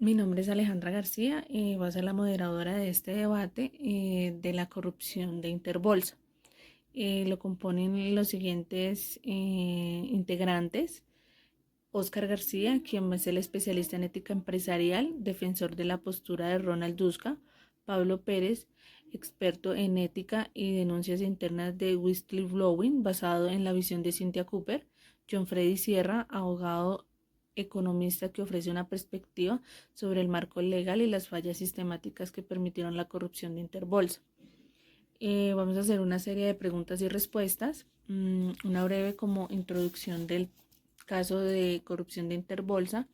Mi nombre es Alejandra García y voy a ser la moderadora de este debate de la corrupción de Interbolsa. Lo componen los siguientes integrantes: Óscar García, quien es el especialista en ética empresarial, defensor de la postura de Ronald Duska; Pablo Pérez, experto en ética y denuncias internas de whistleblowing, basado en la visión de Cynthia Cooper; John Freddy Sierra, abogado economista que ofrece una perspectiva sobre el marco legal y las fallas sistemáticas que permitieron la corrupción de Interbolsa. Vamos a hacer una serie de preguntas y respuestas, una breve como introducción del caso de corrupción de Interbolsa.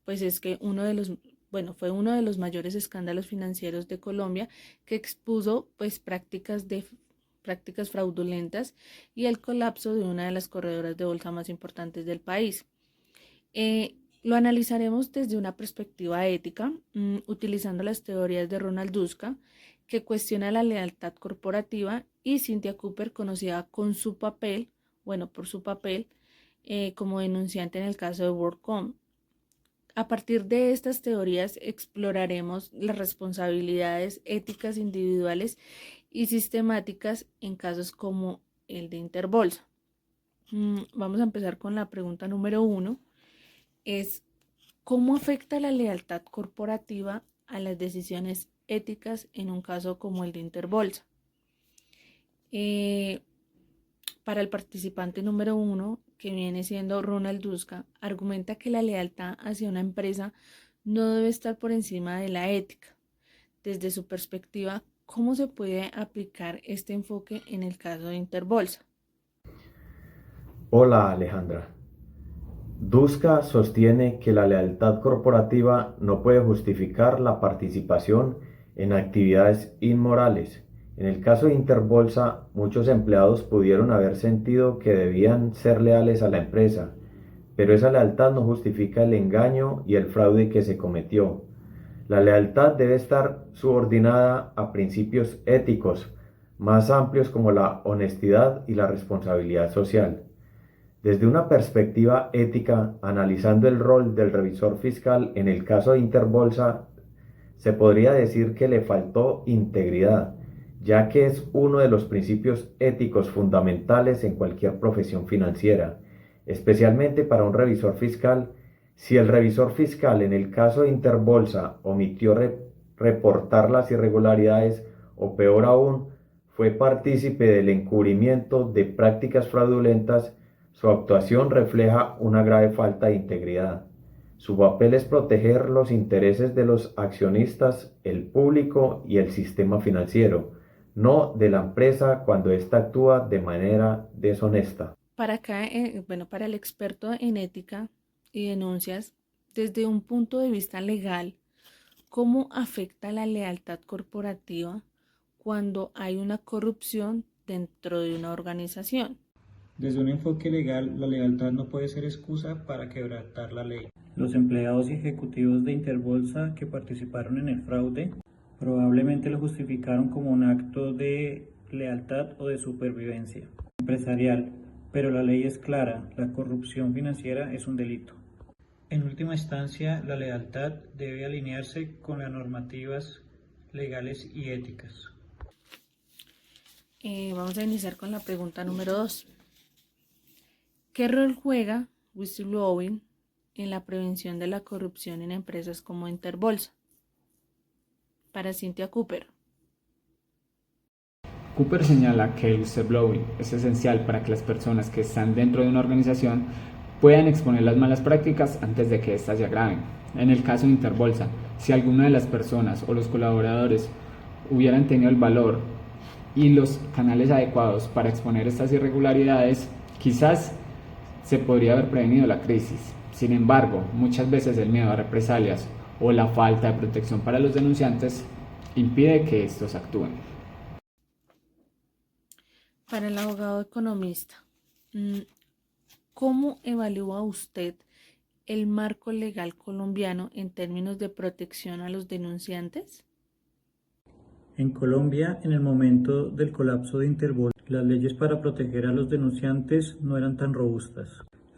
Pues es que fue uno de los mayores escándalos financieros de Colombia, que expuso pues prácticas fraudulentas y el colapso de una de las corredoras de bolsa más importantes del país. Lo analizaremos desde una perspectiva ética, utilizando las teorías de Ronald Duska, que cuestiona la lealtad corporativa, y Cynthia Cooper, conocida por su papel como denunciante en el caso de WorldCom. A partir de estas teorías exploraremos las responsabilidades éticas individuales y sistemáticas en casos como el de Interbolsa. Vamos a empezar con la pregunta número 1. Es: ¿cómo afecta la lealtad corporativa a las decisiones éticas en un caso como el de Interbolsa? Para el participante número 1, que viene siendo Ronald Duska, argumenta que la lealtad hacia una empresa no debe estar por encima de la ética. Desde su perspectiva, ¿cómo se puede aplicar este enfoque en el caso de Interbolsa? Hola Alejandra. Duska sostiene que la lealtad corporativa no puede justificar la participación en actividades inmorales. En el caso de Interbolsa, muchos empleados pudieron haber sentido que debían ser leales a la empresa, pero esa lealtad no justifica el engaño y el fraude que se cometió. La lealtad debe estar subordinada a principios éticos más amplios como la honestidad y la responsabilidad social. Desde una perspectiva ética, analizando el rol del revisor fiscal en el caso de Interbolsa, se podría decir que le faltó integridad, ya que es uno de los principios éticos fundamentales en cualquier profesión financiera, especialmente para un revisor fiscal. Si el revisor fiscal en el caso de Interbolsa omitió reportar las irregularidades, o peor aún, fue partícipe del encubrimiento de prácticas fraudulentas, su actuación refleja una grave falta de integridad. Su papel es proteger los intereses de los accionistas, el público y el sistema financiero, no de la empresa cuando ésta actúa de manera deshonesta. Para el experto en ética y denuncias, desde un punto de vista legal, ¿cómo afecta la lealtad corporativa cuando hay una corrupción dentro de una organización? Desde un enfoque legal, la lealtad no puede ser excusa para quebrantar la ley. Los empleados y ejecutivos de Interbolsa que participaron en el fraude probablemente lo justificaron como un acto de lealtad o de supervivencia empresarial, pero la ley es clara: la corrupción financiera es un delito. En última instancia, la lealtad debe alinearse con las normativas legales y éticas. Vamos a iniciar con la pregunta número 2. ¿Qué rol juega whistleblowing en la prevención de la corrupción en empresas como Interbolsa? Para Cynthia Cooper. Cooper señala que el whistleblowing es esencial para que las personas que están dentro de una organización puedan exponer las malas prácticas antes de que éstas se agraven. En el caso de Interbolsa, si alguna de las personas o los colaboradores hubieran tenido el valor y los canales adecuados para exponer estas irregularidades, quizás se podría haber prevenido la crisis. Sin embargo, muchas veces el miedo a represalias o la falta de protección para los denunciantes impide que estos actúen. Para el abogado economista, ¿cómo evalúa usted el marco legal colombiano en términos de protección a los denunciantes? En Colombia, en el momento del colapso de Interbolsa, las leyes para proteger a los denunciantes no eran tan robustas.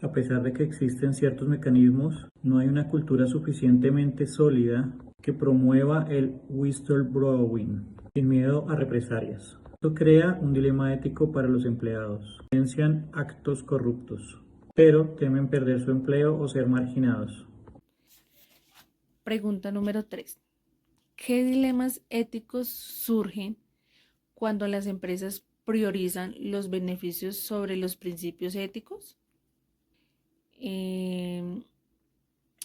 A pesar de que existen ciertos mecanismos, no hay una cultura suficientemente sólida que promueva el whistleblowing sin miedo a represalias. Esto crea un dilema ético para los empleados. Denuncian actos corruptos, pero temen perder su empleo o ser marginados. Pregunta número 3. ¿Qué dilemas éticos surgen cuando las empresas priorizan los beneficios sobre los principios éticos?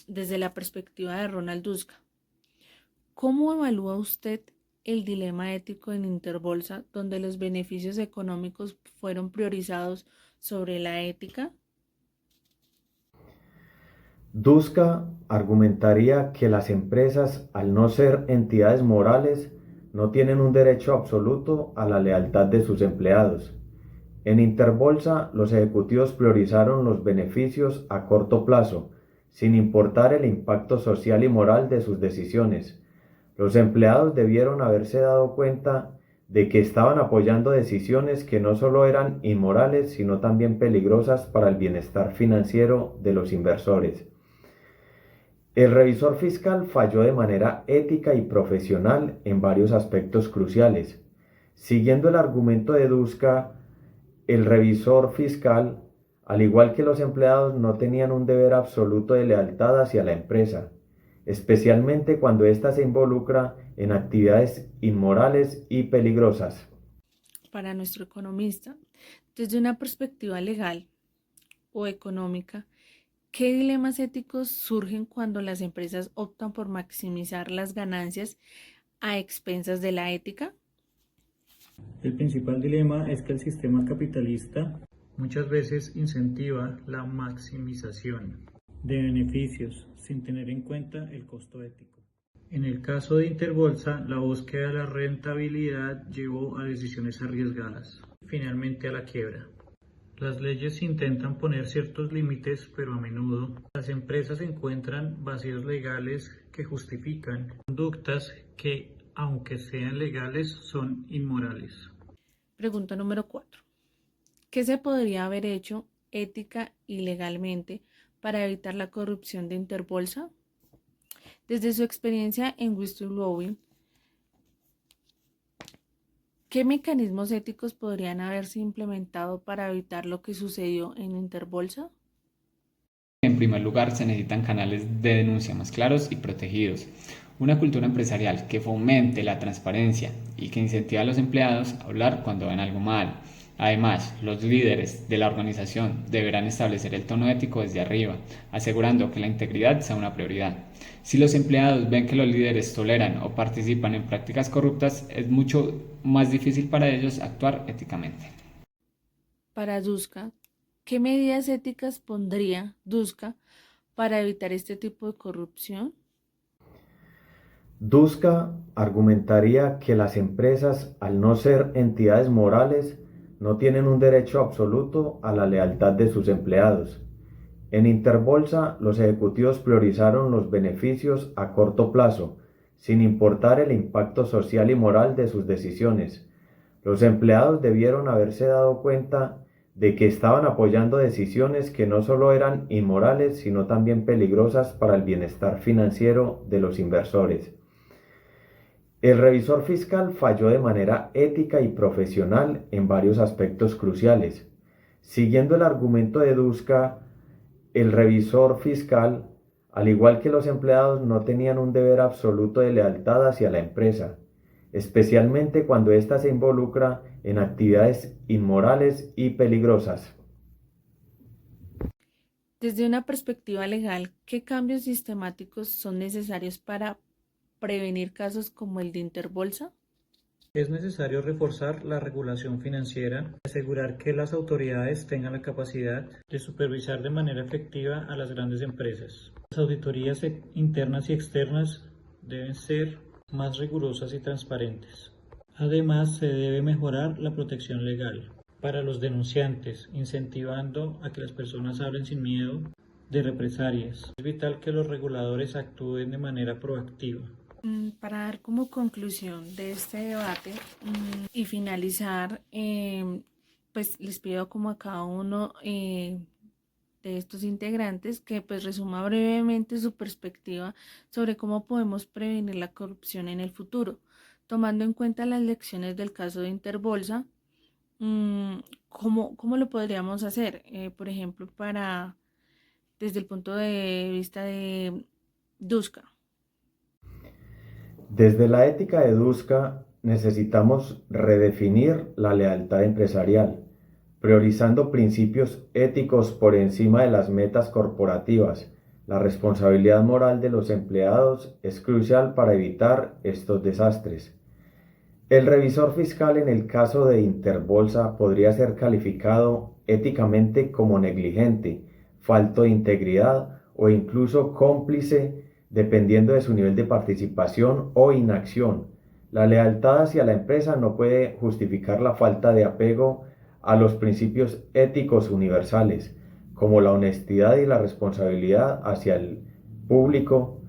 Desde la perspectiva de Ronald Duska, ¿cómo evalúa usted el dilema ético en Interbolsa, donde los beneficios económicos fueron priorizados sobre la ética? Duska argumentaría que las empresas, al no ser entidades morales, no tienen un derecho absoluto a la lealtad de sus empleados. En Interbolsa, los ejecutivos priorizaron los beneficios a corto plazo, sin importar el impacto social y moral de sus decisiones. Los empleados debieron haberse dado cuenta de que estaban apoyando decisiones que no solo eran inmorales, sino también peligrosas para el bienestar financiero de los inversores. El revisor fiscal falló de manera ética y profesional en varios aspectos cruciales. Siguiendo el argumento de Duska, el revisor fiscal, al igual que los empleados, no tenían un deber absoluto de lealtad hacia la empresa, especialmente cuando ésta se involucra en actividades inmorales y peligrosas. Para nuestro economista, desde una perspectiva legal o económica, ¿qué dilemas éticos surgen cuando las empresas optan por maximizar las ganancias a expensas de la ética? El principal dilema es que el sistema capitalista muchas veces incentiva la maximización de beneficios sin tener en cuenta el costo ético. En el caso de Interbolsa, la búsqueda de la rentabilidad llevó a decisiones arriesgadas, finalmente a la quiebra. Las leyes intentan poner ciertos límites, pero a menudo las empresas encuentran vacíos legales que justifican conductas que, aunque sean legales, son inmorales. Pregunta número 4. ¿Qué se podría haber hecho ética y legalmente para evitar la corrupción de Interbolsa? Desde su experiencia en whistleblowing, ¿qué mecanismos éticos podrían haberse implementado para evitar lo que sucedió en Interbolsa? En primer lugar, se necesitan canales de denuncia más claros y protegidos, una cultura empresarial que fomente la transparencia y que incentive a los empleados a hablar cuando ven algo mal. Además, los líderes de la organización deberán establecer el tono ético desde arriba, asegurando que la integridad sea una prioridad. Si los empleados ven que los líderes toleran o participan en prácticas corruptas, es mucho más difícil para ellos actuar éticamente. Para Duska, ¿qué medidas éticas pondría Duska para evitar este tipo de corrupción? Duska argumentaría que las empresas, al no ser entidades morales, no tienen un derecho absoluto a la lealtad de sus empleados. En Interbolsa, los ejecutivos priorizaron los beneficios a corto plazo, sin importar el impacto social y moral de sus decisiones. Los empleados debieron haberse dado cuenta de que estaban apoyando decisiones que no solo eran inmorales, sino también peligrosas para el bienestar financiero de los inversores. El revisor fiscal falló de manera ética y profesional en varios aspectos cruciales. Siguiendo el argumento de Duska, el revisor fiscal, al igual que los empleados, no tenían un deber absoluto de lealtad hacia la empresa, especialmente cuando ésta se involucra en actividades inmorales y peligrosas. Desde una perspectiva legal, ¿qué cambios sistemáticos son necesarios para prevenir casos como el de Interbolsa? Es necesario reforzar la regulación financiera, asegurar que las autoridades tengan la capacidad de supervisar de manera efectiva a las grandes empresas. Las auditorías internas y externas deben ser más rigurosas y transparentes. Además, se debe mejorar la protección legal para los denunciantes, incentivando a que las personas hablen sin miedo de represalias. Es vital que los reguladores actúen de manera proactiva. Para dar como conclusión de este debate y finalizar, pues les pido como a cada uno de estos integrantes que pues resuma brevemente su perspectiva sobre cómo podemos prevenir la corrupción en el futuro, tomando en cuenta las lecciones del caso de Interbolsa. mm, ¿Cómo lo podríamos hacer? Por ejemplo, desde el punto de vista de Duska. Desde la ética de Duska necesitamos redefinir la lealtad empresarial, priorizando principios éticos por encima de las metas corporativas. La responsabilidad moral de los empleados es crucial para evitar estos desastres. El revisor fiscal en el caso de Interbolsa podría ser calificado éticamente como negligente, falto de integridad o incluso cómplice dependiendo de su nivel de participación o inacción. La lealtad hacia la empresa no puede justificar la falta de apego a los principios éticos universales, como la honestidad y la responsabilidad hacia el público.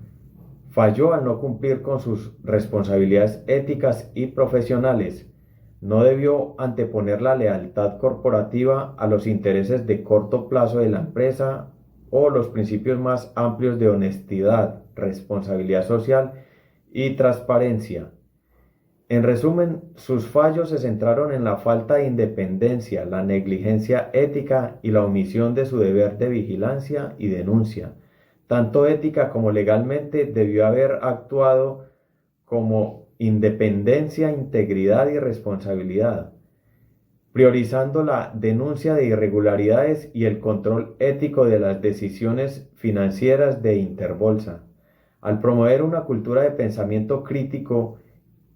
Falló al no cumplir con sus responsabilidades éticas y profesionales. No debió anteponer la lealtad corporativa a los intereses de corto plazo de la empresa o los principios más amplios de honestidad, responsabilidad social y transparencia. En resumen, sus fallos se centraron en la falta de independencia, la negligencia ética y la omisión de su deber de vigilancia y denuncia. Tanto ética como legalmente debió haber actuado como independencia, integridad y responsabilidad, priorizando la denuncia de irregularidades y el control ético de las decisiones financieras de Interbolsa. Al promover una cultura de pensamiento crítico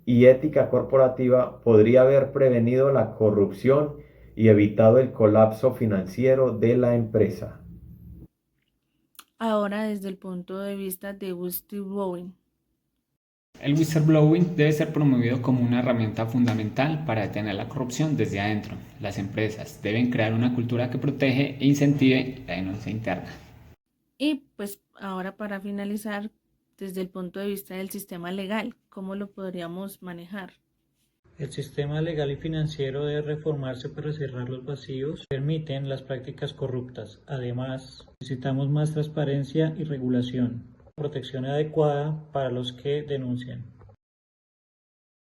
y ética corporativa, podría haber prevenido la corrupción y evitado el colapso financiero de la empresa. Ahora desde el punto de vista de whistleblowing. El whistleblowing debe ser promovido como una herramienta fundamental para detener la corrupción desde adentro. Las empresas deben crear una cultura que protege e incentive la denuncia interna. Y pues ahora para finalizar, desde el punto de vista del sistema legal, ¿cómo lo podríamos manejar? El sistema legal y financiero debe reformarse para cerrar los vacíos que permiten las prácticas corruptas. Además, necesitamos más transparencia y regulación, protección adecuada para los que denuncian.